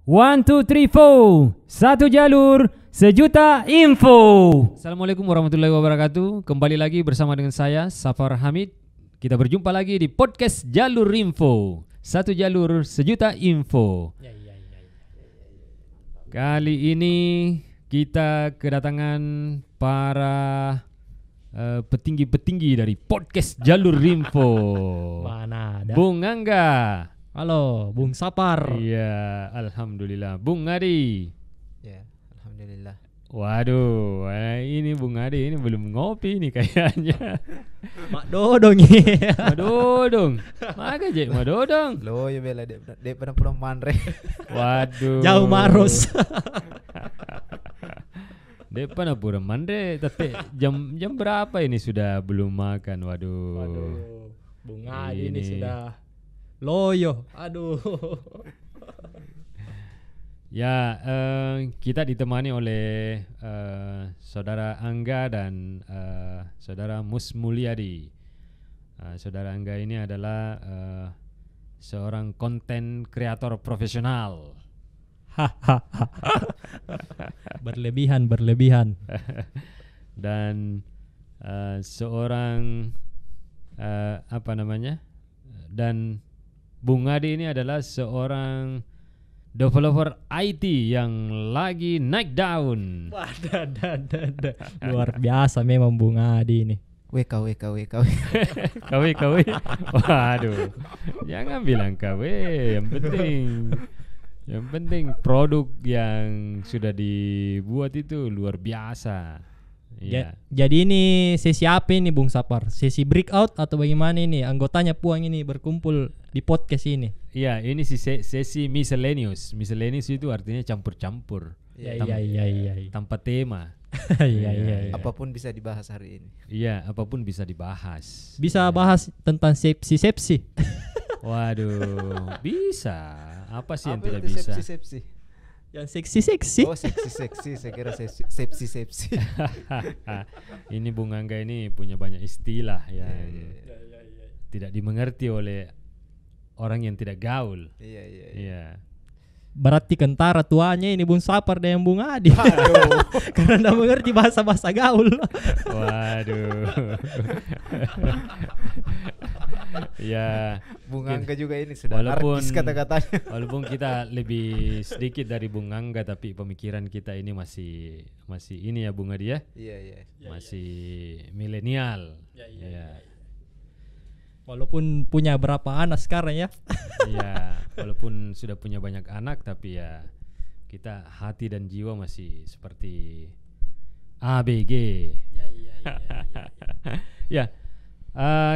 One, two, three, four. Satu jalur, sejuta info. Assalamualaikum warahmatullahi wabarakatuh. Kembali lagi bersama dengan saya, Safar Hamid. Kita berjumpa lagi di podcast Jalur Info. Satu jalur, sejuta info. Kali ini kita kedatangan para petinggi-petinggi dari podcast Jalur Info. Mana ada? Bung Angga. Halo, Bung Sapar. Iya, alhamdulillah. Bung Adi. Ya, alhamdulillah. Waduh, ini Bung Adi ini belum ngopi nih kayaknya. Mak Dodong ini. Madodong. Maka je Madodong. Lo ya bela dek pada pulang manre. Waduh. Jauh Maros. Depan apa mandre, tapi jam berapa ini sudah belum makan? Waduh. Bung Adi ini Ini. sudah loyo. Aduh. Ya, kita ditemani oleh saudara Angga dan saudara Mus Mulyadi. Saudara Angga ini adalah seorang konten kreator profesional. Berlebihan. Dan seorang apa namanya? Dan Bung Adi ini adalah seorang developer IT yang lagi naik daun. Wah, luar biasa memang Bung Adi ini. WK. KW. Waduh. Jangan bilang KW, yang penting produk yang sudah dibuat itu luar biasa. Iya. Jadi ini sesi apa ini Bung Sapar? Sesi breakout atau bagaimana ini? Anggotanya Puang ini berkumpul di podcast ini. Iya, ini sesi miscellaneous. Miscellaneous itu artinya campur-campur. Iya. Tanpa tema. Iya. Apapun bisa dibahas hari ini. Iya, apapun bisa dibahas. Bisa bahas tentang sepsi. Waduh, bisa. Apa sih yang Apa tidak itu bisa? sepsi? Yang seksi. Oh, seksi. Saya kira sepsi. Ini Bung Angga ini punya banyak istilah yang Iya. tidak dimengerti oleh orang yang tidak gaul. Iya. Iya. Berarti kentara tuanya ini Bung Sapar dan Bung Adi. Karena tidak mengerti bahasa-bahasa gaul. Waduh. Ya, Bung Angga juga ini sudah narkis kata-katanya. walaupun kita lebih sedikit dari Bung Angga, tapi pemikiran kita ini masih ini ya Bung Adi ya. Iya. Masih milenial. Iya. Walaupun punya berapa anak sekarang ya. Iya, walaupun sudah punya banyak anak, tapi ya kita hati dan jiwa masih seperti ABG. Ya,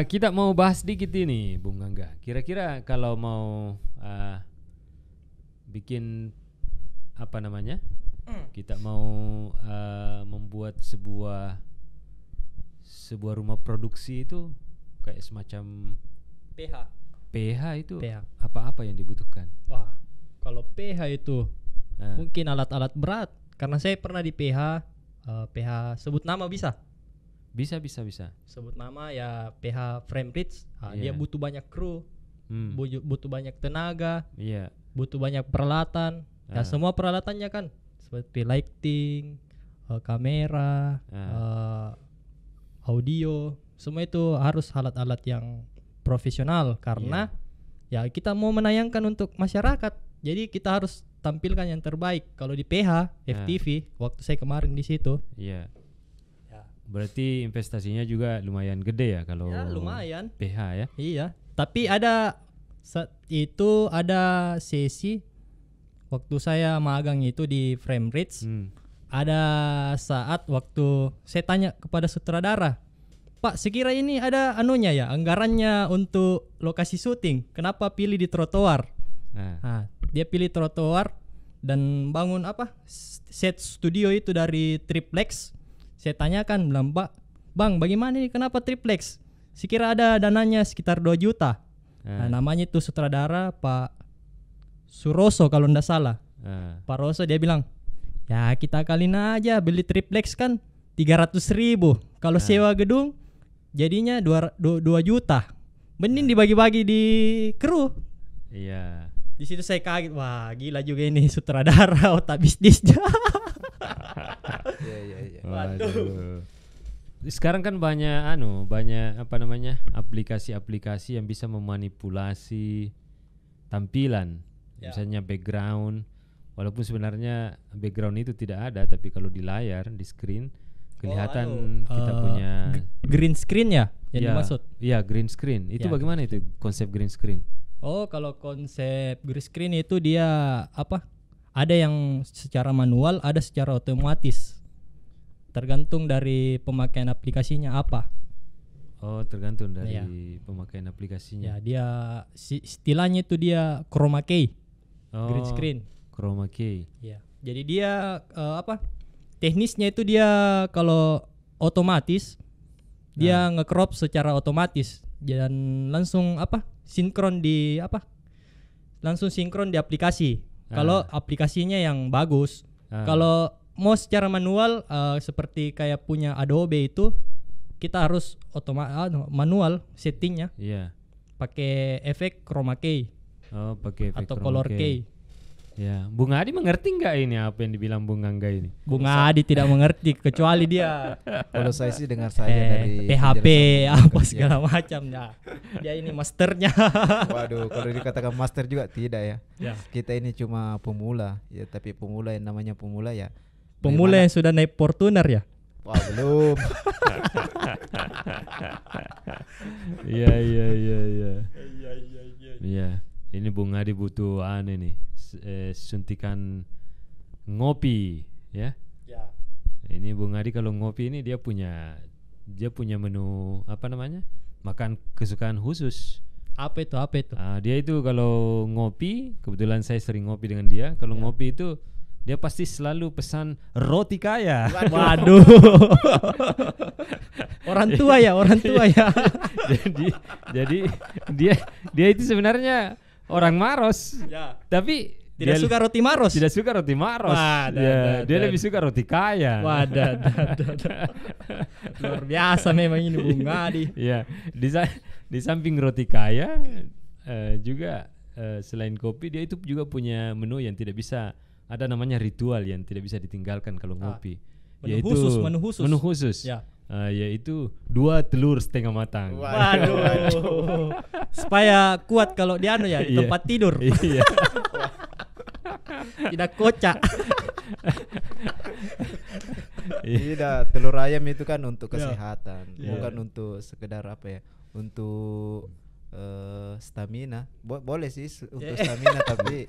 kita mau bahas dikit ini, Bung Angga. Kira-kira kalau mau bikin apa namanya? Kita mau membuat sebuah rumah produksi itu kayak semacam PH itu PH. apa-apa yang dibutuhkan? Wah, kalau PH itu mungkin alat-alat berat. Karena saya pernah di PH. PH sebut nama bisa? Bisa. Sebut nama ya PH frame bridge. Iya. Dia butuh banyak kru, butuh banyak tenaga, Iya. butuh banyak peralatan. Ya semua peralatannya kan seperti lighting, kamera, audio, semua itu harus alat-alat yang profesional karena ya kita mau menayangkan untuk masyarakat. Jadi kita harus tampilkan yang terbaik. Kalau di PH, FTV, waktu saya kemarin di situ. Iya. Berarti investasinya juga lumayan gede ya kalau Ya lumayan. PH ya. Iya. Tapi ada sesi waktu saya magang itu di Frame Bridge. Ada saat waktu saya tanya kepada sutradara, Pak, sekira ini ada anunya ya, anggarannya untuk lokasi syuting. Kenapa pilih di trotoar? Dia pilih trotoar dan bangun set studio itu dari triplex. Saya tanyakan, bilang, Bang, bagaimana ini? Kenapa triplex? Sekira ada dananya sekitar 2 juta. Namanya itu sutradara Pak Suroso kalau ndak salah. Pak Roso dia bilang, ya kita kaliin aja beli triplex kan 300.000. Kalau sewa gedung jadinya 2 juta. Mending dibagi-bagi di kru. Iya. Di situ saya kaget, wah gila juga ini sutradara otak bisnisnya. Iya. Waduh. Sekarang kan banyak apa namanya, aplikasi-aplikasi yang bisa memanipulasi tampilan. Ya. Misalnya background, walaupun sebenarnya background itu tidak ada, tapi kalau di layar, di screen kelihatan kita punya green screen ya yang dimaksud. Iya, green screen. Itu Ya. bagaimana itu konsep green screen? Oh, kalau konsep green screen itu dia apa? Ada yang secara manual, ada secara otomatis. Tergantung dari pemakaian aplikasinya apa. Oh, tergantung dari Iya. pemakaian aplikasinya. Ya, dia istilahnya itu dia chroma key, green screen. Chroma key. Ya. Jadi dia apa? Teknisnya itu dia kalau otomatis dia nge-crop secara otomatis dan langsung apa? Sinkron di apa? Langsung sinkron di aplikasi. Kalau aplikasinya yang bagus. Kalau mau secara manual seperti kayak punya Adobe itu kita harus manual settingnya. Iya. Pakai efek chroma key Oh, pakai efek atau chroma color key. Ya, Bung Adi mengerti nggak ini apa yang dibilang Bung Angga ini? Bung Adi tidak mengerti kecuali dia Kalau saya sih dengar saja dari PHP penjelasan apa Bung. segala macam ya. Dia ini masternya. Waduh, kalau dikatakan master juga tidak ya. Ya. Kita ini cuma pemula ya, tapi pemula yang namanya pemula ya. Pemula yang sudah naik Fortuner ya. Wah, belum. Iya. Iya. Ini Bung Adi butuh nih, suntikan ngopi, ya. Ya. Ini Bung Adi kalau ngopi ini dia punya menu apa namanya? Makan kesukaan khusus. Apa itu? Dia itu kalau ngopi, kebetulan saya sering ngopi dengan dia. Kalau ngopi itu dia pasti selalu pesan roti kaya. Waduh. orang tua ya. jadi dia itu sebenarnya orang Maros. Ya. Tapi Tidak suka roti Maros. Tidak suka roti Maros. Dia lebih suka roti kaya. Wadah. Luar biasa memang ini Bung Adi. Iya, di samping roti kaya juga selain kopi dia itu juga punya menu yang tidak bisa, ada namanya ritual yang tidak bisa ditinggalkan kalau ngopi. Menu khusus. Ya. Yaitu 2 telur setengah matang. Waduh. Supaya kuat kalau di di tempat tidur. Iya. Tidak kocak. Tidak, telur ayam itu kan untuk kesehatan, bukan untuk sekedar apa ya, untuk stamina. Boleh sih untuk stamina, tapi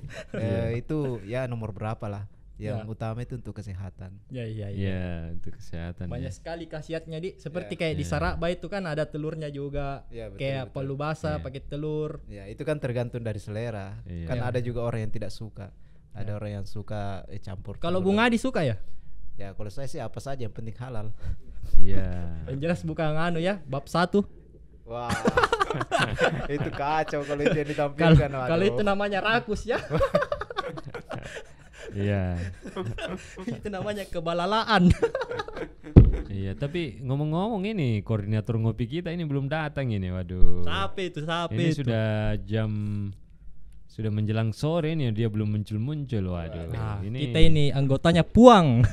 itu ya nomor berapa lah. Yang utama itu untuk kesehatan. Iya, untuk kesehatan. Banyak sekali khasiatnya seperti kayak di Saraba itu kan ada telurnya juga. Kayak palu basah pakai telur. Ya, itu kan tergantung dari selera. Kan ada juga orang yang tidak suka. Ada orang yang suka campur. Kalau Bung Adi suka ya? Ya, kalau saya sih apa saja yang penting halal. Iya. Yang jelas bukan bab 1. Wah. Itu kacau kalau itu yang ditampilkan. Kalau itu namanya rakus ya. Iya. Itu namanya kebalalaan. Iya, tapi ngomong-ngomong ini koordinator ngopi kita ini belum datang ini. Waduh. Ini sudah menjelang sore nih, dia belum muncul. Waduh. Kita ini anggotanya Puang.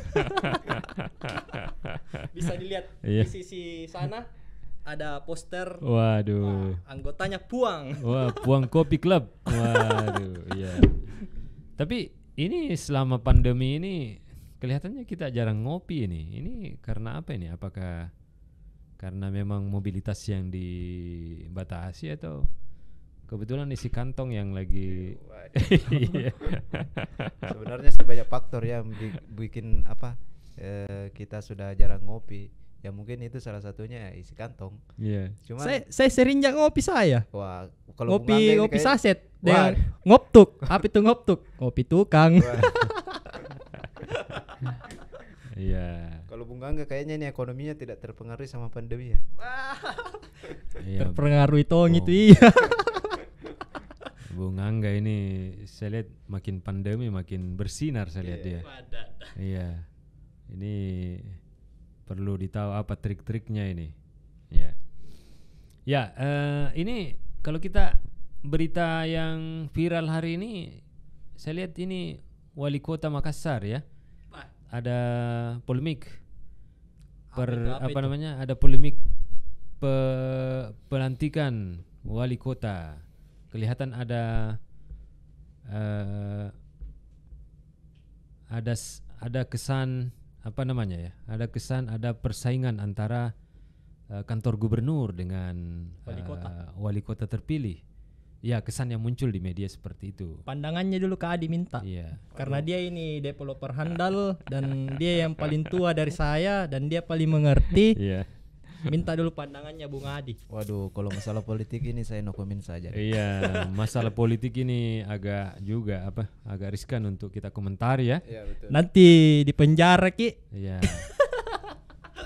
Bisa dilihat di sisi sana ada poster. Waduh. Anggotanya Puang. Wah, Puang Kopi Club. Waduh, iya. Tapi ini selama pandemi ini kelihatannya kita jarang ngopi ini. Ini karena apa ini? Apakah karena memang mobilitas yang dibatasi atau kebetulan isi kantong yang lagi Sebenarnya banyak faktor yang bikin kita sudah jarang ngopi. Ya mungkin itu salah satunya isi kantong. Iya. Cuma saya sering ngopi saya. Wah, kalau ngopi saset dengan ngoptuk. Apa itu ngoptuk? Ngopi tukang. Iya. Kalau Bung Angga kayaknya ini ekonominya tidak terpengaruhi sama pandemi ya. Terpengaruhi itu iya. Bung Angga ini saya lihat makin pandemi makin bersinar saya lihat dia. Iya. Ini perlu ditahu apa trik-triknya ini. Ya. Ya, ini kalau kita berita yang viral hari ini, saya lihat ini Wali Kota Makassar ya. Ada polemik Apa itu? ada polemik pelantikan wali kota. Kelihatan ada kesan ada persaingan antara kantor gubernur dengan wali kota terpilih. Ya, kesan yang muncul di media seperti itu. Pandangannya dulu Kak Adi minta. Iya. Karena dia ini developer handal dan dia yang paling tua dari saya dan dia paling mengerti. Iya. Minta dulu pandangannya Bung Adi. Waduh, kalau masalah politik ini saya no comment saja. Iya, masalah politik ini agak riskan untuk kita komentari ya. Iya, betul. Nanti di penjara Ki. Iya.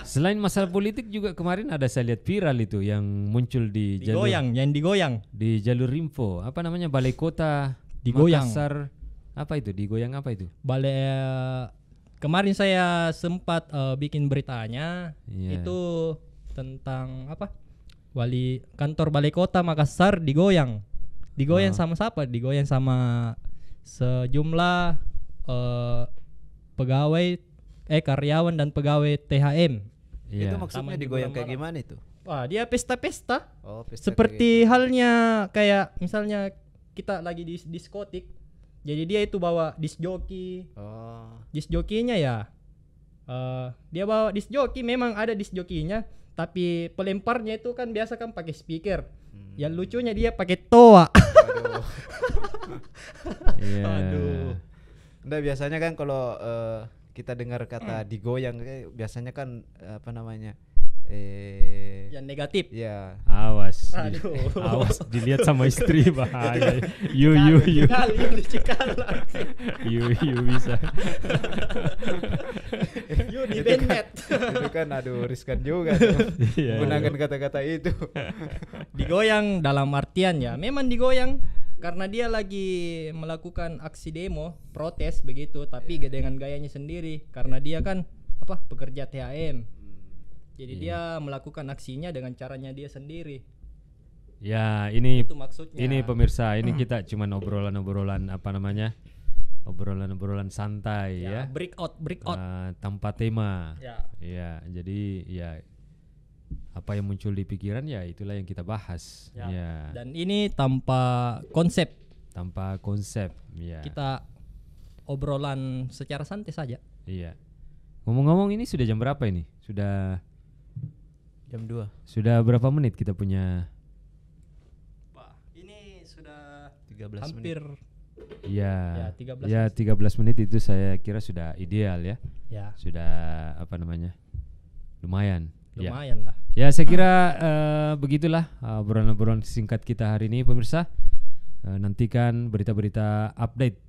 Selain masalah politik juga kemarin ada saya lihat viral itu yang muncul di digoyang. di jalur info. Apa namanya? Balai Kota Digoyang. Makassar. Apa itu? Digoyang apa itu? Kemarin saya sempat bikin beritanya. Iya. Itu tentang apa? Kantor Balai Kota Makassar digoyang. Digoyang sama siapa? Digoyang sama sejumlah karyawan dan pegawai THM. Iya. Itu maksudnya Taman digoyang hiburan kayak gimana itu? Wah, dia pesta-pesta. Oh, pesta Seperti halnya kayak misalnya kita lagi di diskotik. Jadi dia itu bawa disc jockey. Oh. Disc jockey-nya ya. Dia bawa disc jockey, memang ada disc jockey-nya, tapi pelemparnya itu kan biasa kan pakai speaker. Yang lucunya dia pakai toa. Aduh. Iya. Aduh. Nggak, biasanya kan kalau kita dengar kata digoyang biasanya kan apa namanya? Yang negatif. Ya. Awas. Aduh. Awas dilihat sama istri bahaya. You Dicikalang. you bisa. You di Bennett. Itu kan aduh riskan juga tuh. Iya. Menggunakan kata-kata itu. Digoyang dalam artian ya, memang digoyang karena dia lagi melakukan aksi demo, protes begitu, tapi dengan gayanya sendiri karena dia kan pekerja THM. Jadi dia melakukan aksinya dengan caranya dia sendiri. Ya, ini Itu maksudnya. ini pemirsa, ini kita cuman obrolan-obrolan obrolan-obrolan santai ya. Break out. Tanpa tema. Ya. Ya, jadi ya apa yang muncul di pikiran ya itulah yang kita bahas. Ya. Ya. Dan ini tanpa konsep. Tanpa konsep, ya. Kita obrolan secara santai saja. Iya. Ngomong-ngomong, ini sudah jam berapa ini? Sudah Jam 2. Sudah berapa menit kita punya? Wah, ini sudah 13 hampir menit. Ya, 13 ya 13 menit itu saya kira sudah ideal ya. ya. Sudah lumayan. Ya. Lumayan lah. Ya, saya kira begitulah obrolan-obrolan singkat kita hari ini pemirsa. Nantikan berita-berita update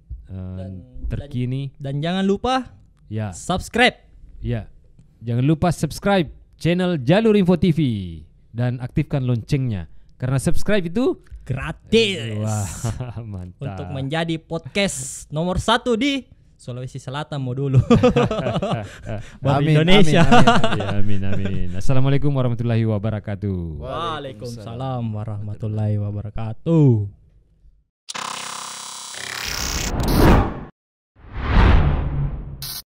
terkini. Dan jangan lupa Ya, subscribe. ya. Jangan lupa subscribe channel Jalur Info TV dan aktifkan loncengnya karena subscribe itu Gratis. wah, mantap. Untuk menjadi podcast nomor 1 di Sulawesi Selatan mau dulu. Baru Amin, Indonesia. amin. Ya, amin. Assalamualaikum warahmatullahi wabarakatuh. Waalaikumsalam warahmatullahi wabarakatuh.